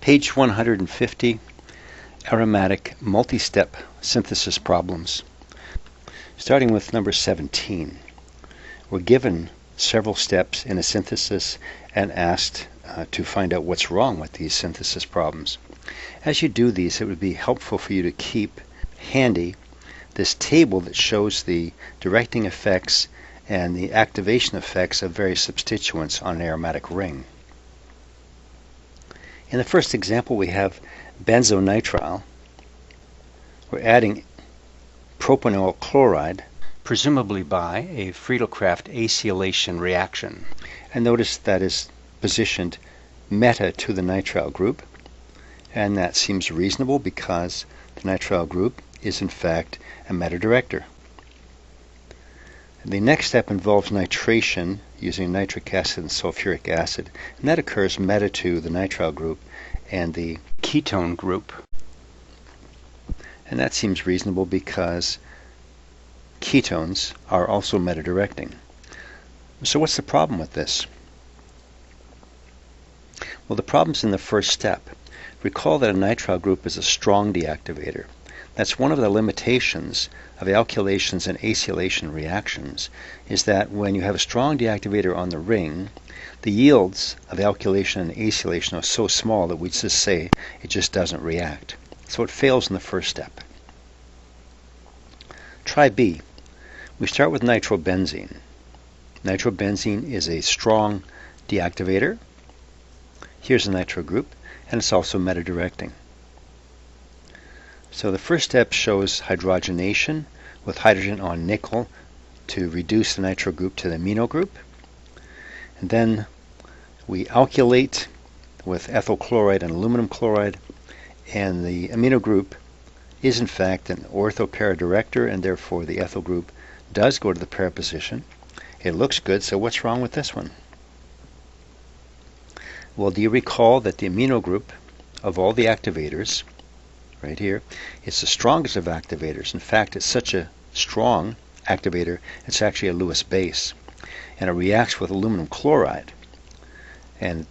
Page 150, Aromatic multi-step synthesis problems. Starting with number 17. We're given several steps in a synthesis and asked to find out what's wrong with these synthesis problems. As you do these, it would be helpful for you to keep handy this table that shows the directing effects and the activation effects of various substituents on an aromatic ring. In the first example, we have benzonitrile. We're adding propanol chloride, presumably by a Friedel-Crafts acylation reaction. And notice that is positioned meta to the nitrile group, and that seems reasonable because the nitrile group is in fact a meta director. The next step involves nitration using nitric acid and sulfuric acid, and that occurs meta to the nitrile group and the ketone group. And that seems reasonable because ketones are also meta directing. So what's the problem with this? Well, the problem's in the first step. Recall that a nitrile group is a strong deactivator. That's one of the limitations of alkylations and acylation reactions, is that when you have a strong deactivator on the ring, the yields of alkylation and acylation are so small that we just say it just doesn't react. So it fails in the first step. Try B. We start with nitrobenzene. Nitrobenzene is a strong deactivator. Here's the nitro group, and it's also meta directing. So the first step shows hydrogenation with hydrogen on nickel to reduce the nitro group to the amino group. And then we alkylate with ethyl chloride and aluminum chloride, and the amino group is in fact an ortho-para director, and therefore the ethyl group does go to the para position. It looks good, so what's wrong with this one? Well, do you recall that the amino group of all the activators right here, it's the strongest of activators. In fact, it's such a strong activator, it's actually a Lewis base. And it reacts with aluminum chloride. And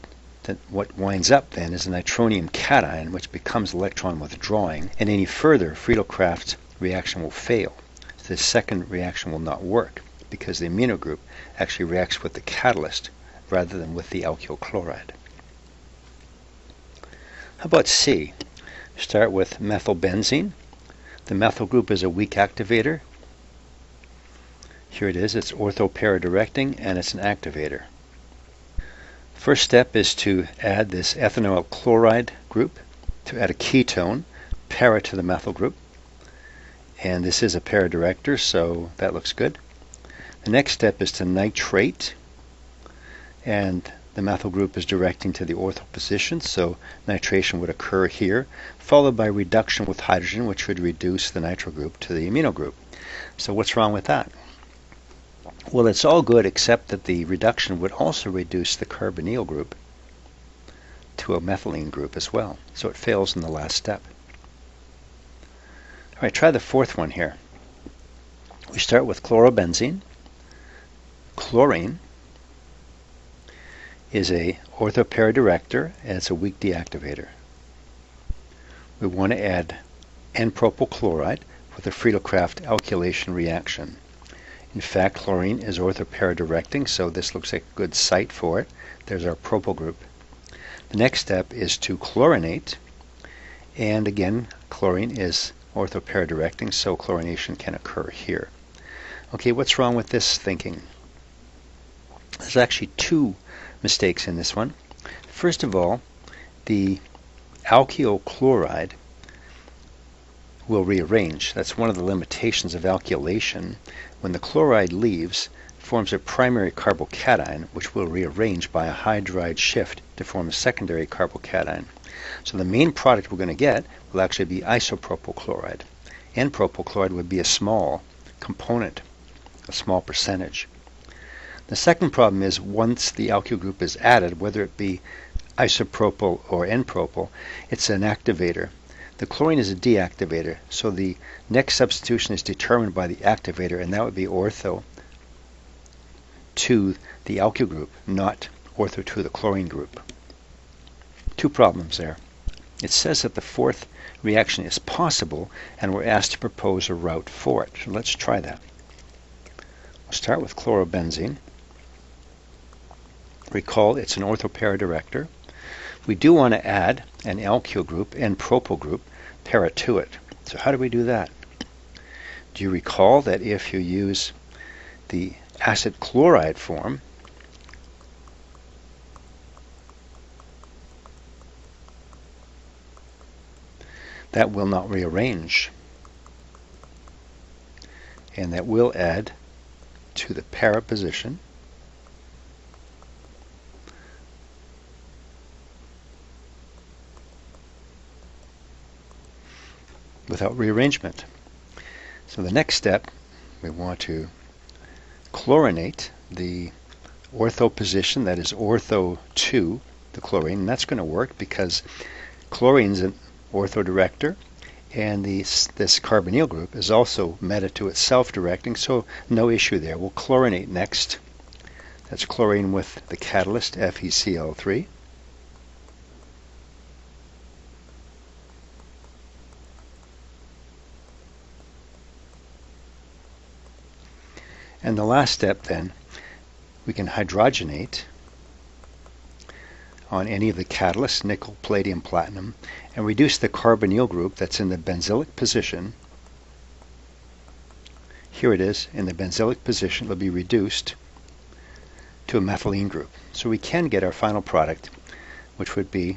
what winds up then is a nitronium cation, which becomes electron withdrawing. And any further Friedel-Crafts reaction will fail. The second reaction will not work because the amino group actually reacts with the catalyst rather than with the alkyl chloride. How about C? Start with methyl benzene. The methyl group is a weak activator. Here it is, it's ortho-para directing, and it's an activator. First step is to add this ethanoyl chloride group, to add a ketone, para to the methyl group. And this is a para director, so that looks good. The next step is to nitrate, and the methyl group is directing to the ortho position, so nitration would occur here, followed by reduction with hydrogen, which would reduce the nitro group to the amino group. So what's wrong with that? Well, it's all good except that the reduction would also reduce the carbonyl group to a methylene group as well, so it fails in the last step. All right, try the fourth one here. We start with chlorobenzene. Chlorine is a ortho-para director, and it's a weak deactivator. We want to add N-propyl chloride with a Friedel-Crafts alkylation reaction. In fact, chlorine is ortho-para directing, so this looks like a good site for it. There's our propyl group. The next step is to chlorinate, and again, chlorine is ortho-para directing, so chlorination can occur here. Okay, what's wrong with this thinking? There's actually two mistakes in this one. First of all, the alkyl chloride will rearrange. That's one of the limitations of alkylation. When the chloride leaves, it forms a primary carbocation, which will rearrange by a hydride shift to form a secondary carbocation. So the main product we're going to get will actually be isopropyl chloride. N-propyl chloride would be a small component, a small percentage. The second problem is once the alkyl group is added, whether it be isopropyl or N-propyl, it's an activator. The chlorine is a deactivator, so the next substitution is determined by the activator, and that would be ortho to the alkyl group, not ortho to the chlorine group. Two problems there. it says that the fourth reaction is possible, and we're asked to propose a route for it. So let's try that. We'll start with chlorobenzene. Recall it's an orthopara director. We do want to add an alkyl group and propyl group para to it. So how do we do that? Do you recall that if you use the acid chloride form, that will not rearrange, and that will add to the para position without rearrangement. So the next step, we want to chlorinate the ortho position, that is ortho to the chlorine, and that's going to work because chlorine's an ortho director, and this carbonyl group is also meta to itself directing, so no issue there. We'll chlorinate next. That's chlorine with the catalyst FeCl3. And the last step then, we can hydrogenate on any of the catalysts, nickel, palladium, platinum, and reduce the carbonyl group that's in the benzylic position. Here it is, in the benzylic position, it'll be reduced to a methylene group. So we can get our final product, which would be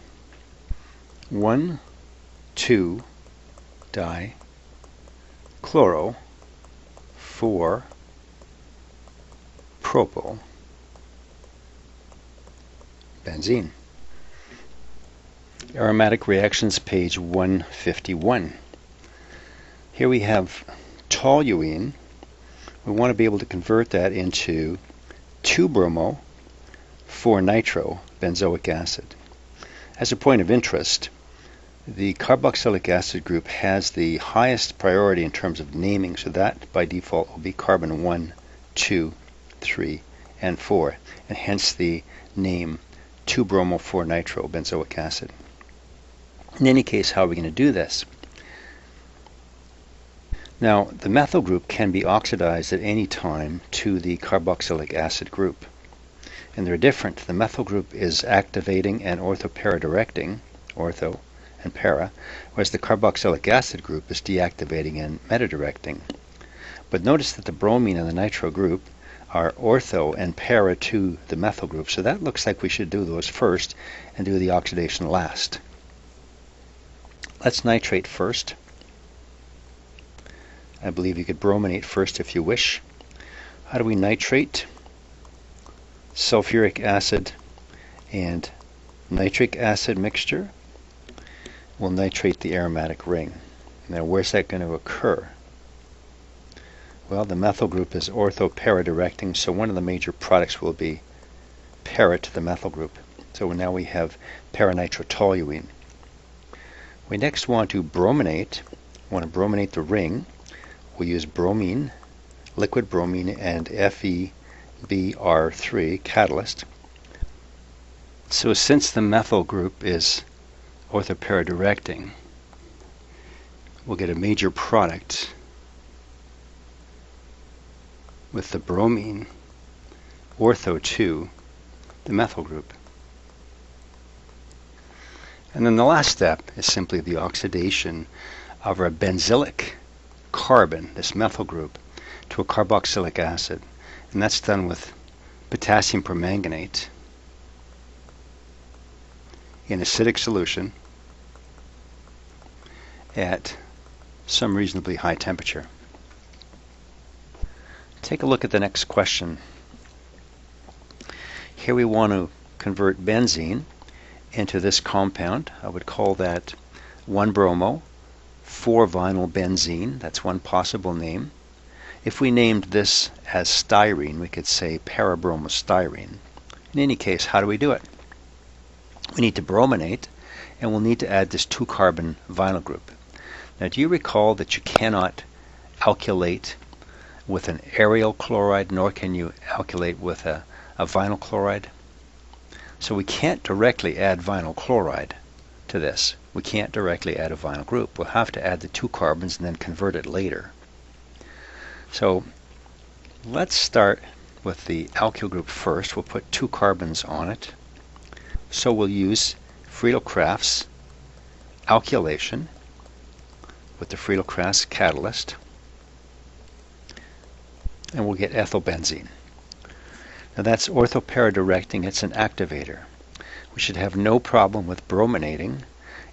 1,2-di-chloro-4-propyl-benzene. Aromatic reactions, page 151. Here we have toluene. We want to be able to convert that into 2-bromo-4-nitro-benzoic acid. As a point of interest, the carboxylic acid group has the highest priority in terms of naming, so that by default will be carbon 1, 2, 3, and 4, and hence the name 2-bromo-4-nitro-benzoic acid. In any case, how are we going to do this? Now, the methyl group can be oxidized at any time to the carboxylic acid group. And they're different. The methyl group is activating and orthopara directing, ortho and para, whereas the carboxylic acid group is deactivating and meta-directing. But notice that the bromine and the nitro group are ortho and para to the methyl group, so that looks like we should do those first and do the oxidation last. Let's nitrate first. I believe you could brominate first if you wish. How do we nitrate? Sulfuric acid and nitric acid mixture will nitrate the aromatic ring. Now, where's that going to occur? Well, the methyl group is ortho-para directing, so one of the major products will be para to the methyl group. So now we have para-nitrotoluene. We next want to brominate. The ring. We'll use bromine, liquid bromine, and FeBr3 catalyst. So since the methyl group is orthopara directing, we'll get a major product with the bromine ortho to the methyl group. And then the last step is simply the oxidation of our benzylic carbon, this methyl group, to a carboxylic acid. And that's done with potassium permanganate in acidic solution at some reasonably high temperature. Take a look at the next question. Here we want to convert benzene into this compound. I would call that 1-bromo-4-vinyl benzene. That's one possible name. If we named this as styrene, we could say parabromostyrene. In any case, how do we do it? We need to brominate, and we'll need to add this 2-carbon vinyl group. Now, do you recall that you cannot alkylate with an aryl chloride, nor can you alkylate with a vinyl chloride? So we can't directly add vinyl chloride to this. We can't directly add a vinyl group. We'll have to add the 2 carbons and then convert it later. So let's start with the alkyl group first. We'll put 2 carbons on it. So we'll use Friedel-Crafts alkylation with the Friedel-Crafts catalyst, and we'll get ethyl benzene. Now that's ortho-para-directing. It's an activator. We should have no problem with brominating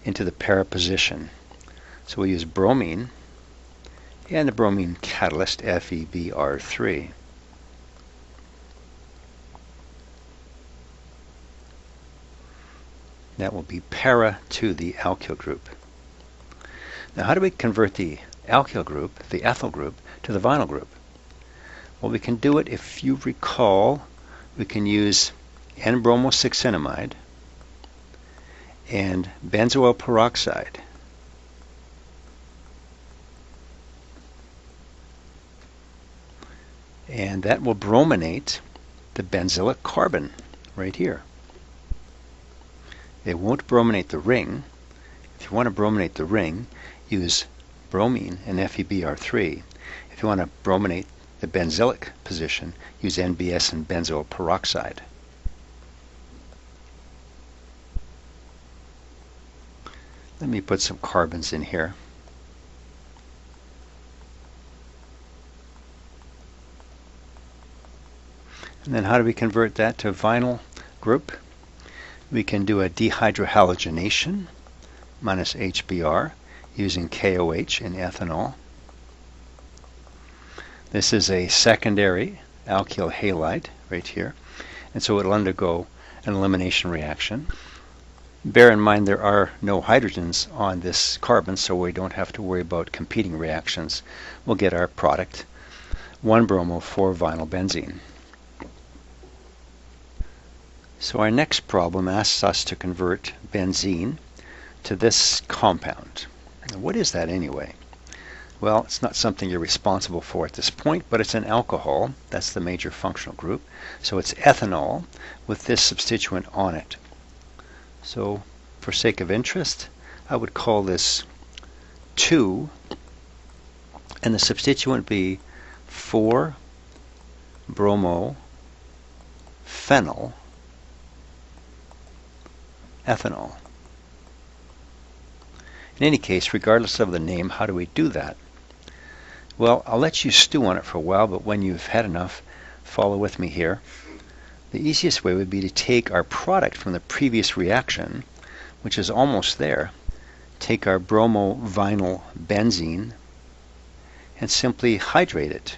into the para position. So we'll use bromine and the bromine catalyst FeBr3. That will be para to the alkyl group. Now how do we convert the alkyl group, the ethyl group, to the vinyl group? Well, we can do it, if you recall, we can use N-bromo-6-enamide and benzoyl peroxide. And that will brominate the benzylic carbon right here. It won't brominate the ring. If you want to brominate the ring, use bromine and FeBr3. If you want to brominate the benzylic position, use NBS and benzoyl peroxide. Let me put some carbons in here. And then how do we convert that to vinyl group? We can do a dehydrohalogenation minus HBr using KOH in ethanol. This is a secondary alkyl halide right here, and so it'll undergo an elimination reaction. Bear in mind there are no hydrogens on this carbon, so we don't have to worry about competing reactions. We'll get our product, 1-bromo-4-vinyl benzene. So our next problem asks us to convert benzene to this compound. Now, what is that anyway? Well, it's not something you're responsible for at this point, but it's an alcohol. That's the major functional group. So it's ethanol with this substituent on it. So for sake of interest, I would call this 2, and the substituent be 4-bromo-phenyl ethanol. In any case, regardless of the name, how do we do that? Well, I'll let you stew on it for a while, but when you've had enough, follow with me here. The easiest way would be to take our product from the previous reaction, which is almost there, take our bromo-vinyl benzene, and simply hydrate it.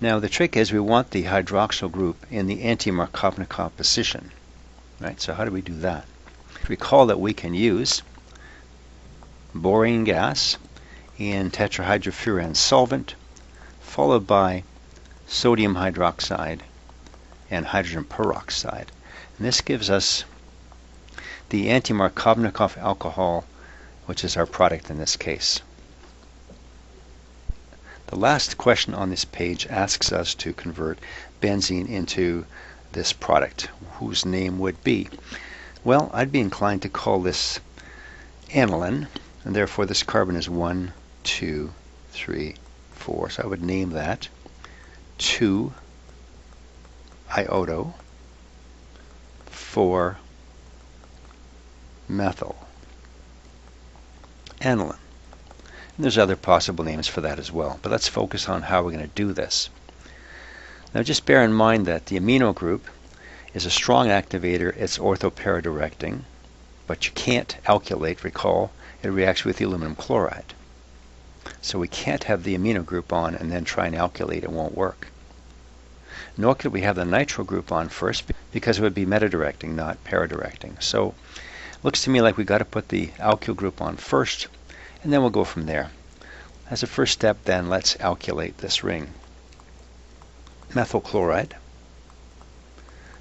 Now the trick is we want the hydroxyl group in the anti-Markovnikov position. Right? So how do we do that? Recall that we can use borane gas in tetrahydrofuran solvent, followed by sodium hydroxide and hydrogen peroxide. And this gives us the anti-Markovnikov alcohol, which is our product in this case. The last question on this page asks us to convert benzene into this product, whose name would be. Well, I'd be inclined to call this aniline, and therefore this carbon is 1, 2, 3, 4. So I would name that 2-iodo 4-methyl aniline. And there's other possible names for that as well, but let's focus on how we're going to do this. Now just bear in mind that the amino group is a strong activator. It's ortho-para-directing, but you can't alkylate. Recall, it reacts with the aluminum chloride. So we can't have the amino group on and then try and alkylate. It won't work. Nor could we have the nitro group on first, because it would be meta-directing, not para-directing. So it looks to me like we've got to put the alkyl group on first, and then we'll go from there. As a first step, then, let's alkylate this ring. Methyl chloride,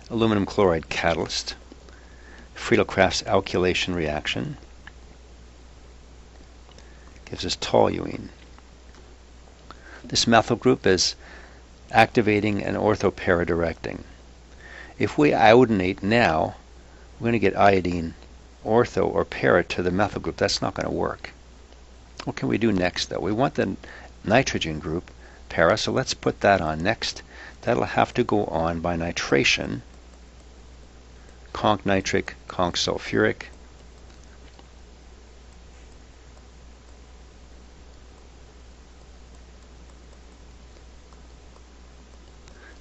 aluminum chloride catalyst, Friedel-Crafts alkylation reaction, gives us toluene. This methyl group is activating and ortho-para-directing. If we iodinate now, we're going to get iodine ortho or para to the methyl group. That's not going to work. What can we do next, though? We want the nitrogen group para, so let's put that on next. That'll have to go on by nitration. Conc nitric, conc sulfuric.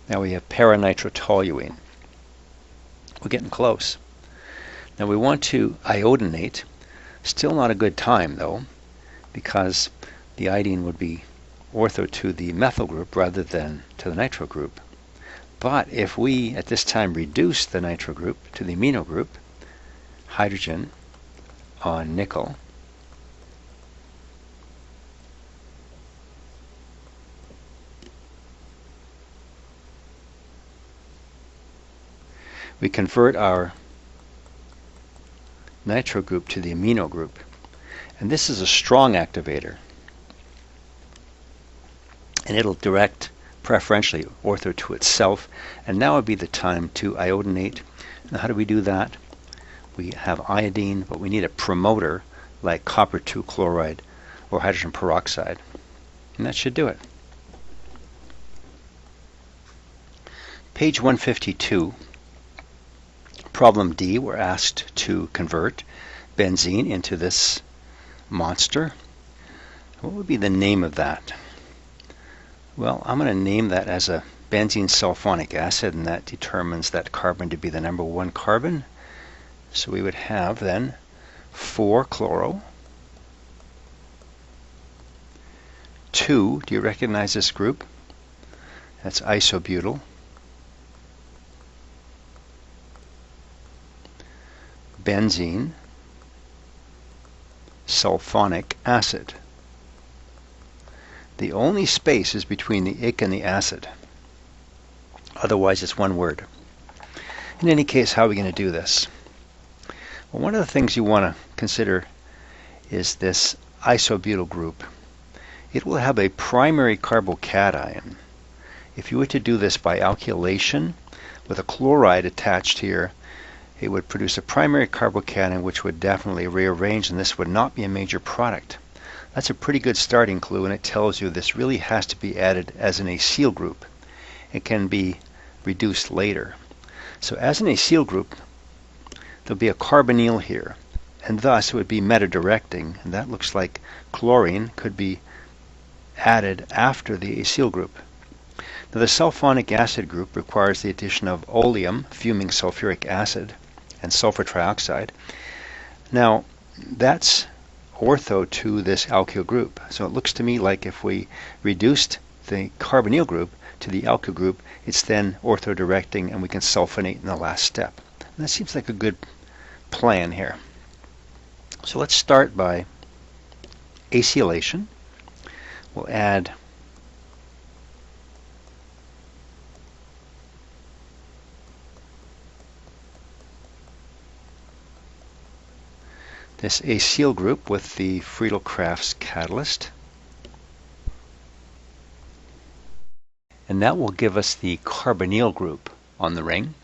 Now we have para-nitrotoluene. We're getting close. Now we want to iodinate. Still not a good time, though, because the iodine would be ortho to the methyl group rather than to the nitro group. But if we, at this time, reduce the nitro group to the amino group, hydrogen on nickel, we convert our nitro group to the amino group. And this is a strong activator. And it'll direct preferentially ortho to itself. And now would be the time to iodinate. Now how do we do that? We have iodine, but we need a promoter like copper 2 chloride or hydrogen peroxide. And that should do it. Page 152. Problem D, we're asked to convert benzene into this monster. What would be the name of that? Well, I'm going to name that as a benzene sulfonic acid, and that determines that carbon to be the number 1 carbon. So we would have then 4-chloro. 2, do you recognize this group? That's isobutyl. Benzene sulfonic acid. The only space is between the ic and the acid. Otherwise, it's one word. In any case, how are we going to do this? Well, one of the things you want to consider is this isobutyl group. It will have a primary carbocation. If you were to do this by alkylation with a chloride attached here, it would produce a primary carbocation which would definitely rearrange, and this would not be a major product. That's a pretty good starting clue, and it tells you this really has to be added as an acyl group. It can be reduced later. So as an acyl group, there'll be a carbonyl here, and thus it would be meta-directing, and that looks like chlorine could be added after the acyl group. Now the sulfonic acid group requires the addition of oleum, fuming sulfuric acid, and sulfur trioxide. Now that's ortho to this alkyl group. So it looks to me like if we reduced the carbonyl group to the alkyl group, it's then ortho directing, and we can sulfonate in the last step. And that seems like a good plan here. So let's start by acylation. We'll add this acyl group with the Friedel-Crafts catalyst. And that will give us the carbonyl group on the ring.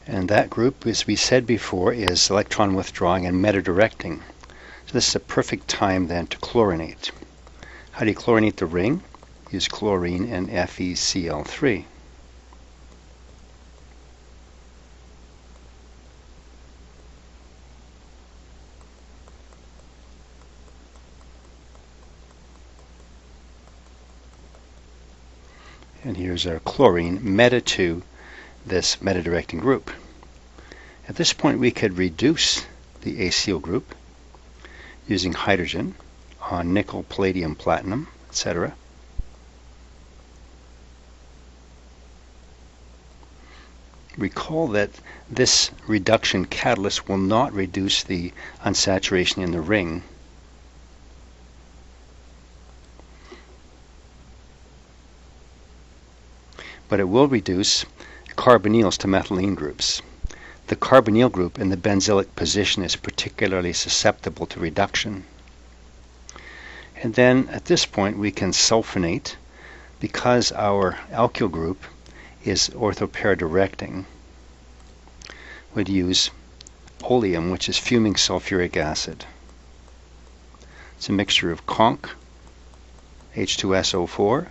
And that group, as we said before, is electron withdrawing and meta-directing. So this is a perfect time then to chlorinate. How do you chlorinate the ring? Use chlorine and FeCl3. And here's our chlorine meta to this meta-directing group. At this point we could reduce the acyl group using hydrogen on nickel, palladium, platinum, etc. Recall that this reduction catalyst will not reduce the unsaturation in the ring. But it will reduce carbonyls to methylene groups. The carbonyl group in the benzylic position is particularly susceptible to reduction. And then at this point we can sulfonate. Because our alkyl group is orthoparadirecting, we'd use oleum, which is fuming sulfuric acid. It's a mixture of conch, H2SO4,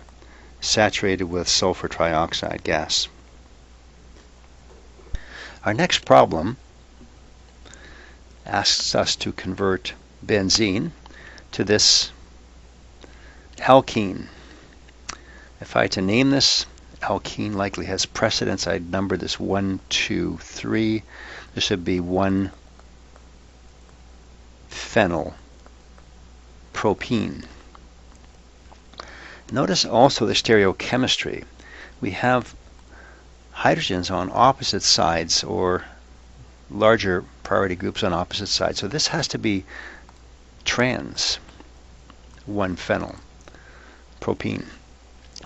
saturated with sulfur trioxide gas. Our next problem asks us to convert benzene to this alkene. If I had to name this, alkene likely has precedence. I'd number this 1, 2, 3. This would be 1 phenyl propene. Notice also the stereochemistry. We have hydrogens on opposite sides, or larger priority groups on opposite sides. So this has to be trans 1 phenyl propene.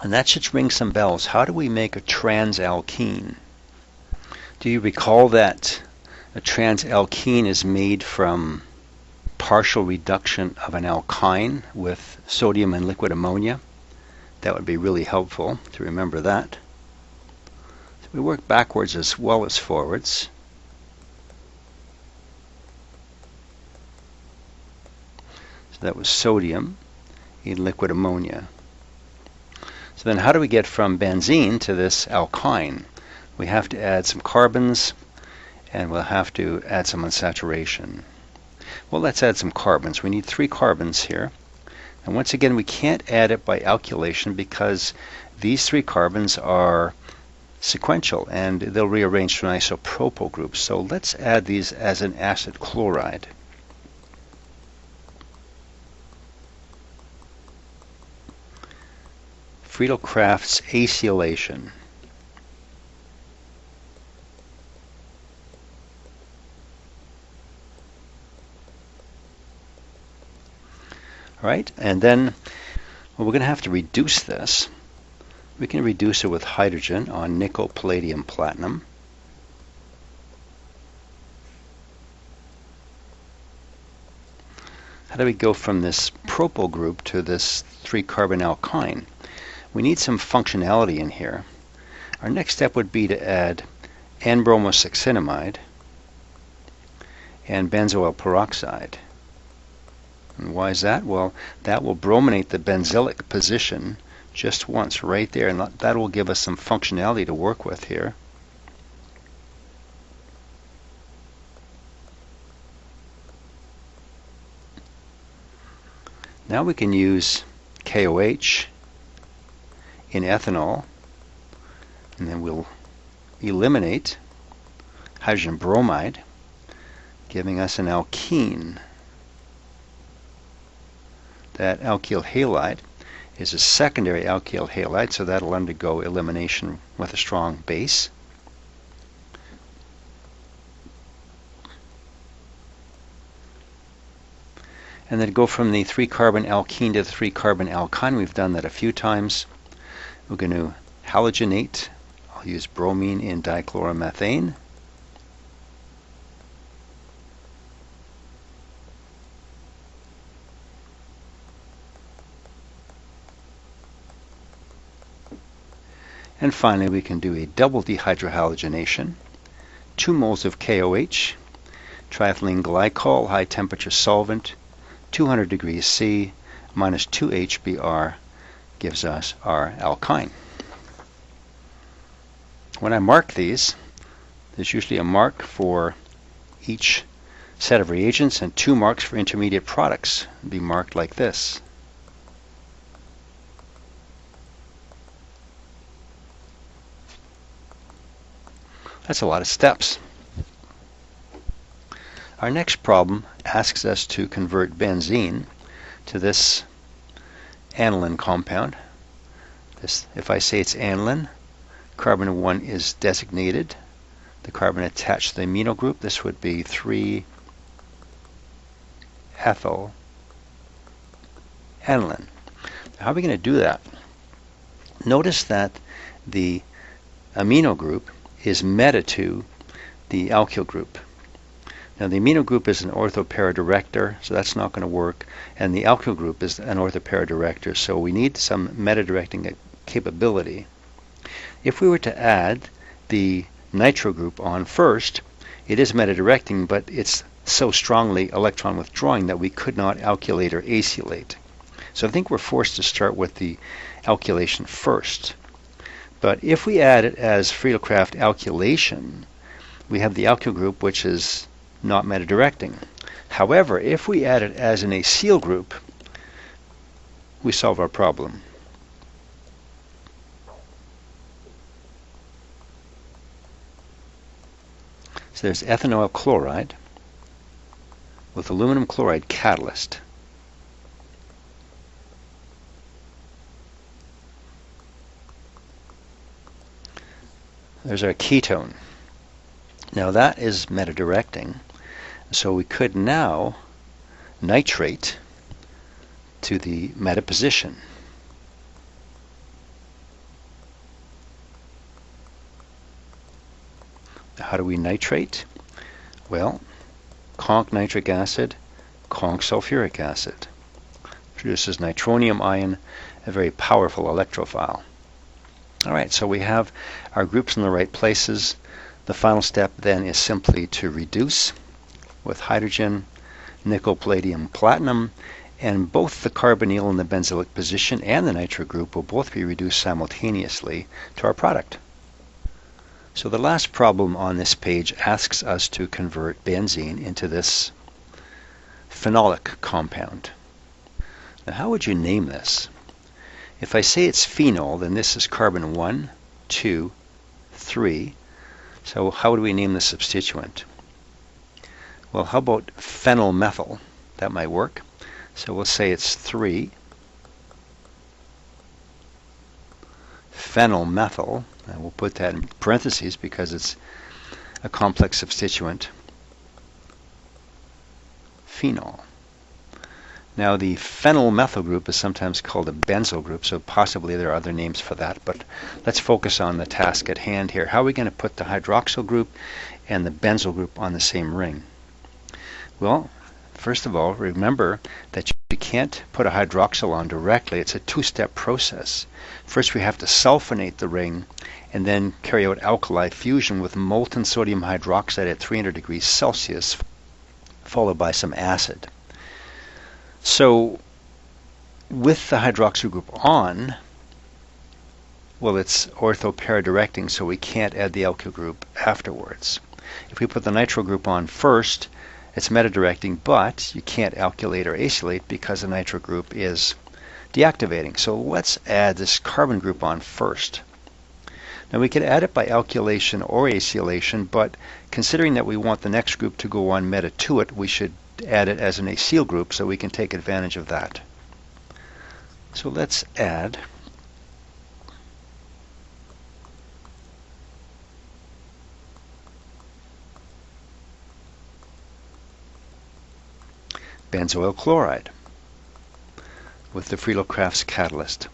And that should ring some bells. How do we make a transalkene? Do you recall that a transalkene is made from partial reduction of an alkyne with sodium and liquid ammonia? That would be really helpful to remember that. So we work backwards as well as forwards. So that was sodium in liquid ammonia. So then how do we get from benzene to this alkyne? We have to add some carbons, and we'll have to add some unsaturation. Well, let's add some carbons. We need 3 carbons here. And once again, we can't add it by alkylation because these 3 carbons are sequential and they'll rearrange to an isopropyl group. So let's add these as an acid chloride. Friedel-Crafts acylation. All right, and then we're going to have to reduce this. We can reduce it with hydrogen on nickel, palladium, platinum. How do we go from this propyl group to this 3-carbon alkyne? We need some functionality in here. Our next step would be to add N-bromosuccinimide and benzoyl peroxide. And why is that? Well, that will brominate the benzylic position just once right there, and that will give us some functionality to work with here. Now we can use KOH in ethanol, and then we'll eliminate hydrogen bromide, giving us an alkene. That alkyl halide is a secondary alkyl halide, so that'll undergo elimination with a strong base. And then go from the 3-carbon alkene to the 3-carbon alkyne. We've done that a few times. We're going to halogenate. I'll use bromine in dichloromethane. And finally, we can do a double dehydrohalogenation. 2 moles of KOH, triethylene glycol, high temperature solvent, 200 degrees C, minus 2 HBr gives us our alkyne. When I mark these, there's usually a mark for each set of reagents and 2 marks for intermediate products. It'll be marked like this. That's a lot of steps. Our next problem asks us to convert benzene to this aniline compound. If I say it's aniline, carbon 1 is designated. The carbon attached to the amino group, this would be 3-ethyl aniline. How are we going to do that? Notice that the amino group is meta to the alkyl group. Now the amino group is an ortho-para-director, so that's not going to work, and the alkyl group is an ortho-para-director, so we need some meta-directing capability. If we were to add the nitro group on first, it is meta-directing, but it's so strongly electron withdrawing that we could not alkylate or acylate. So I think we're forced to start with the alkylation first. But if we add it as Friedel-Crafts alkylation, we have the alkyl group, which is not meta-directing. However, if we add it as an acyl group, we solve our problem. So there's ethanol chloride with aluminum chloride catalyst. There's our ketone. Now that is meta-directing, so we could now nitrate to the meta position. How do we nitrate? Well, conc nitric acid, conc sulfuric acid. Produces nitronium ion, a very powerful electrophile. All right, so we have our groups in the right places. The final step then is simply to reduce with hydrogen, nickel, palladium, platinum, and both the carbonyl and the benzylic position and the nitro group will both be reduced simultaneously to our product. So the last problem on this page asks us to convert benzene into this phenolic compound. Now how would you name this? If I say it's phenol, then this is carbon 1, 2, 3. So how would we name the substituent? Well, how about phenyl methyl? That might work. So we'll say it's 3 phenyl methyl, and we'll put that in parentheses because it's a complex substituent, phenol. Now the phenyl methyl group is sometimes called a benzyl group, so possibly there are other names for that, but let's focus on the task at hand here. How are we going to put the hydroxyl group and the benzyl group on the same ring? Well, first of all, remember that you can't put a hydroxyl on directly. It's a two-step process. First we have to sulfonate the ring and then carry out alkali fusion with molten sodium hydroxide at 300 degrees Celsius, followed by some acid. So with the hydroxyl group on, well, it's ortho-para-directing, so we can't add the alkyl group afterwards. If we put the nitro group on first, it's meta-directing, but you can't alkylate or acylate because the nitro group is deactivating. So let's add this carbon group on first. Now we could add it by alkylation or acylation, but considering that we want the next group to go on meta to it, we should add it as an acyl group so we can take advantage of that. So let's add benzoyl chloride with the Friedel-Crafts catalyst.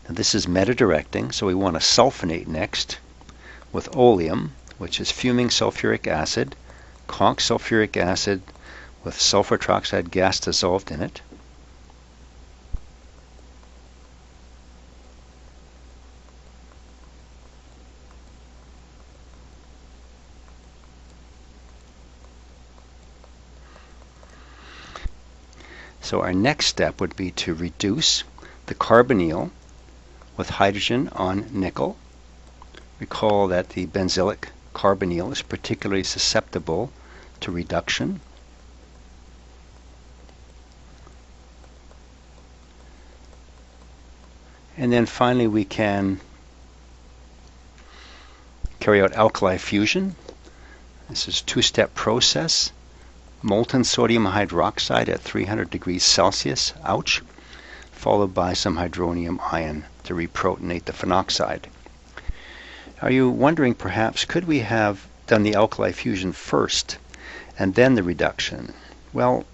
Now this is meta-directing, so we want to sulfonate next with oleum, which is fuming sulfuric acid, conc sulfuric acid with sulfur tetroxide gas dissolved in it. So our next step would be to reduce the carbonyl with hydrogen on nickel. Recall that the benzylic carbonyl is particularly susceptible to reduction. And then finally we can carry out alkali fusion. This is a two-step process. Molten sodium hydroxide at 300 degrees Celsius, ouch, followed by some hydronium ion to reprotonate the phenoxide. Are you wondering perhaps, could we have done the alkali fusion first and then the reduction? Well,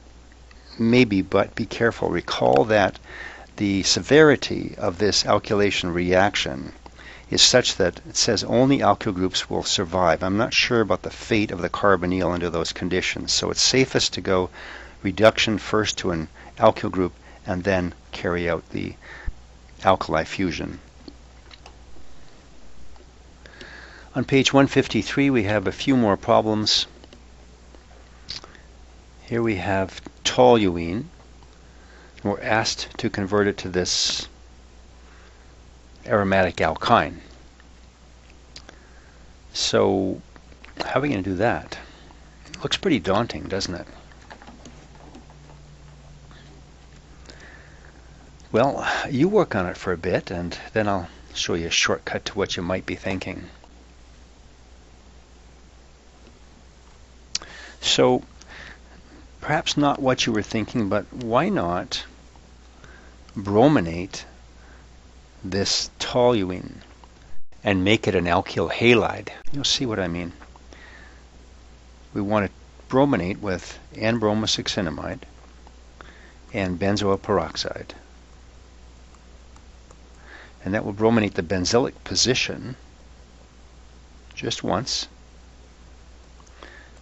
maybe, but be careful. Recall that the severity of this alkylation reaction is such that it says only alkyl groups will survive. I'm not sure about the fate of the carbonyl under those conditions, so it's safest to go reduction first to an alkyl group and then carry out the alkali fusion. On page 153 we have a few more problems. Here we have toluene. We're asked to convert it to this aromatic alkyne. So how are we going to do that? It looks pretty daunting, doesn't it? Well, you work on it for a bit and then I'll show you a shortcut to what you might be thinking. So perhaps not what you were thinking, but why not brominate this toluene and make it an alkyl halide? You'll see what I mean. We want to brominate with N-bromosuccinimide and benzoyl peroxide. And that will brominate the benzylic position just once.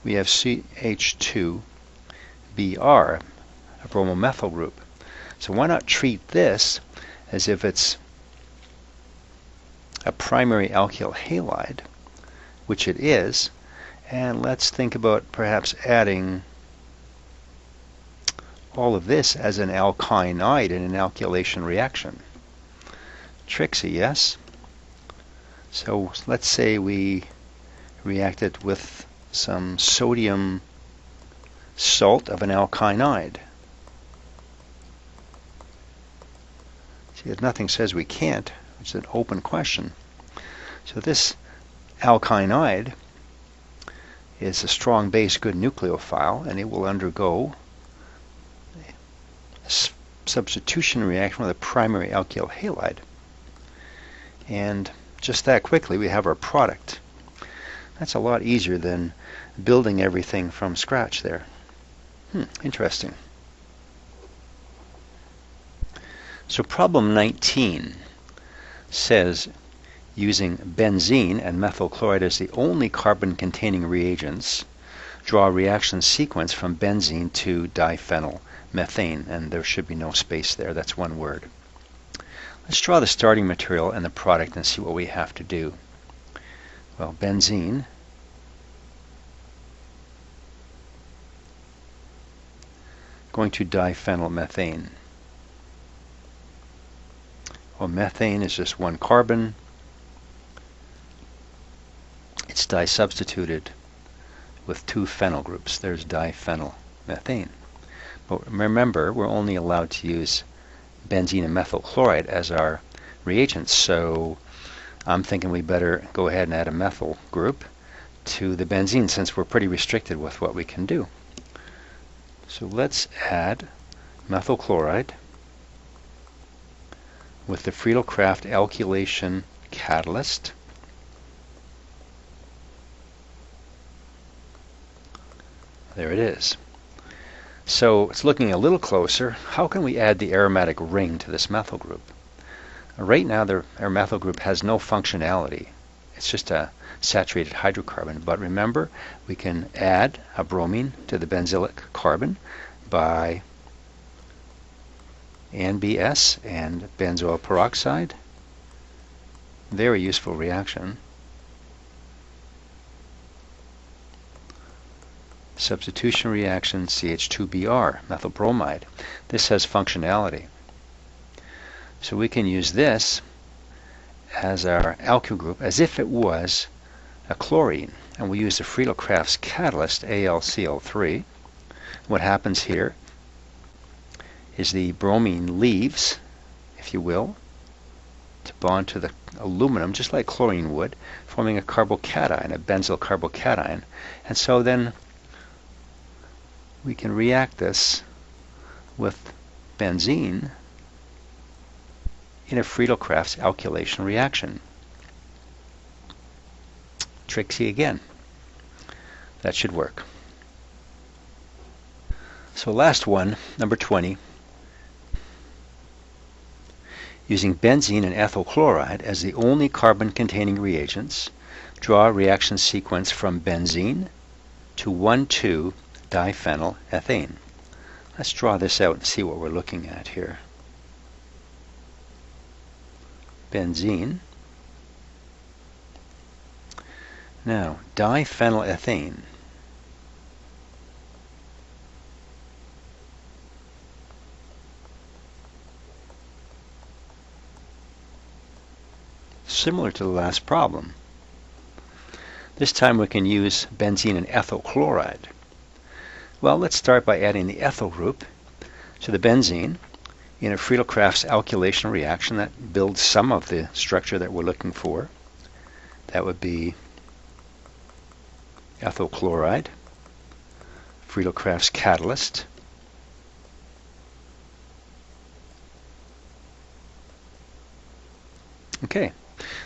We have CH2Br, a bromomethyl group. So why not treat this as if it's a primary alkyl halide, which it is, and let's think about perhaps adding all of this as an alkynide in an alkylation reaction. Tricksy, yes? So let's say we react it with some sodium salt of an alkynide. See, nothing says we can't. It's an open question. So this alkynide is a strong base, good nucleophile, and it will undergo a substitution reaction with a primary alkyl halide. And just that quickly we have our product. That's a lot easier than building everything from scratch there. Interesting. So problem 19 says using benzene and methyl chloride as the only carbon-containing reagents, draw a reaction sequence from benzene to diphenyl methane, and there should be no space there. That's one word. Let's draw the starting material and the product and see what we have to do. Well, benzene going to diphenyl methane. Well, methane is just one carbon. It's disubstituted with two phenyl groups. There's diphenyl methane. But remember, we're only allowed to use benzene and methyl chloride as our reagents, so I'm thinking we better go ahead and add a methyl group to the benzene since we're pretty restricted with what we can do. So let's add methyl chloride with the Friedel-Crafts alkylation catalyst. There it is. So it's looking a little closer. How can we add the aromatic ring to this methyl group? Right now our methyl group has no functionality. It's just a saturated hydrocarbon. But remember, we can add a bromine to the benzylic carbon by NBS and benzoyl peroxide. Very useful reaction. Substitution reaction CH2Br, methyl bromide. This has functionality. So we can use this as our alkyl group as if it was a chlorine. And we use the Friedel-Crafts catalyst, AlCl3. What happens here is the bromine leaves, if you will, to bond to the aluminum, just like chlorine would, forming a carbocation, a benzyl carbocation. And so then we can react this with benzene in a Friedel-Crafts alkylation reaction. Tricksy again. That should work. So last one, number 20. Using benzene and ethyl chloride as the only carbon-containing reagents, draw a reaction sequence from benzene to 1,2-diphenylethane. Let's draw this out and see what we're looking at here. Benzene. Now, diphenylethane. Similar to the last problem. This time we can use benzene and ethyl chloride. Well, let's start by adding the ethyl group to the benzene in a Friedel-Crafts alkylation reaction that builds some of the structure that we're looking for. That would be ethyl chloride, Friedel-Crafts catalyst, okay.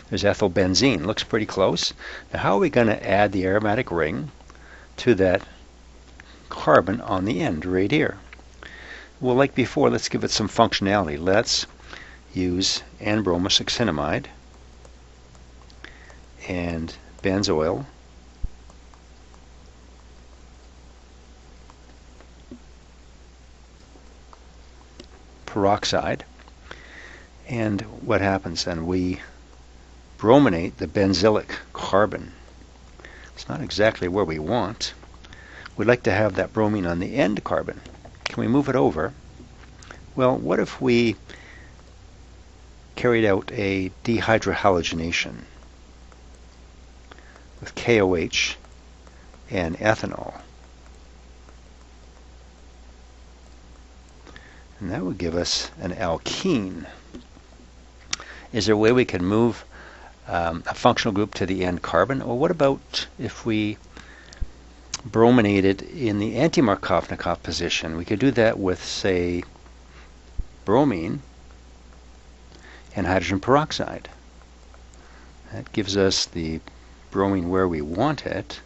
There's ethyl benzene. Looks pretty close. Now, how are we going to add the aromatic ring to that carbon on the end right here? Well, like before, let's give it some functionality. Let's use N-bromosuccinimide and benzoyl peroxide. And what happens then? We brominate the benzylic carbon. It's not exactly where we want. We'd like to have that bromine on the end carbon. Can we move it over? Well, what if we carried out a dehydrohalogenation with KOH and ethanol? And that would give us an alkene. Is there a way we can move a functional group to the end carbon? Or what about if we brominated in the anti-Markovnikov position? We could do that with, say, bromine and hydrogen peroxide. That gives us the bromine where we want it.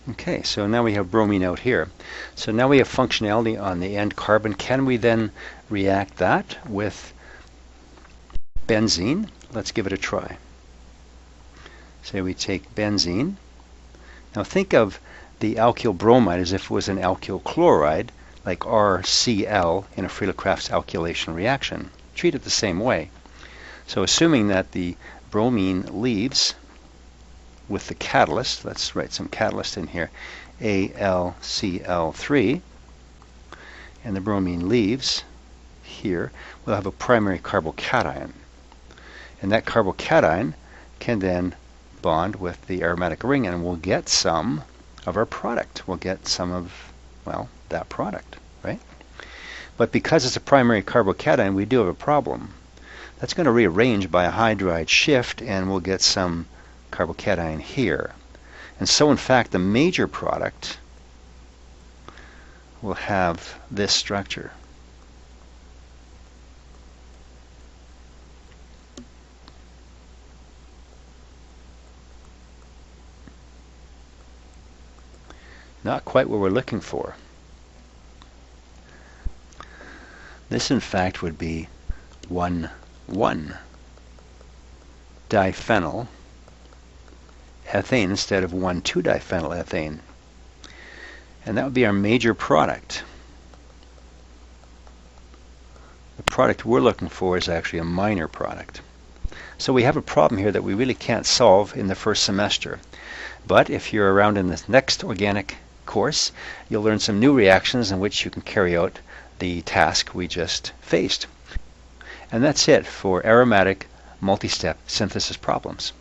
Okay, so now we have bromine out here. So now we have functionality on the end carbon. Can we then react that with benzene? Let's give it a try. Say we take benzene. Now think of the alkyl bromide as if it was an alkyl chloride, like RCl in a Friedel-Crafts alkylation reaction. Treat it the same way. So assuming that the bromine leaves with the catalyst, let's write some catalyst in here, AlCl3, and the bromine leaves here, we'll have a primary carbocation. And that carbocation can then bond with the aromatic ring, and we'll get some of our product. We'll get some of, well, that product, right? But because it's a primary carbocation, we do have a problem. That's going to rearrange by a hydride shift, and we'll get some carbocation here. And so in fact the major product will have this structure. Not quite what we're looking for. This in fact would be 1,1-diphenyl ethane instead of 1,2-diphenylethane. And that would be our major product. The product we're looking for is actually a minor product. So we have a problem here that we really can't solve in the first semester. But if you're around in the next organic course, you'll learn some new reactions in which you can carry out the task we just faced. And that's it for aromatic multi-step synthesis problems.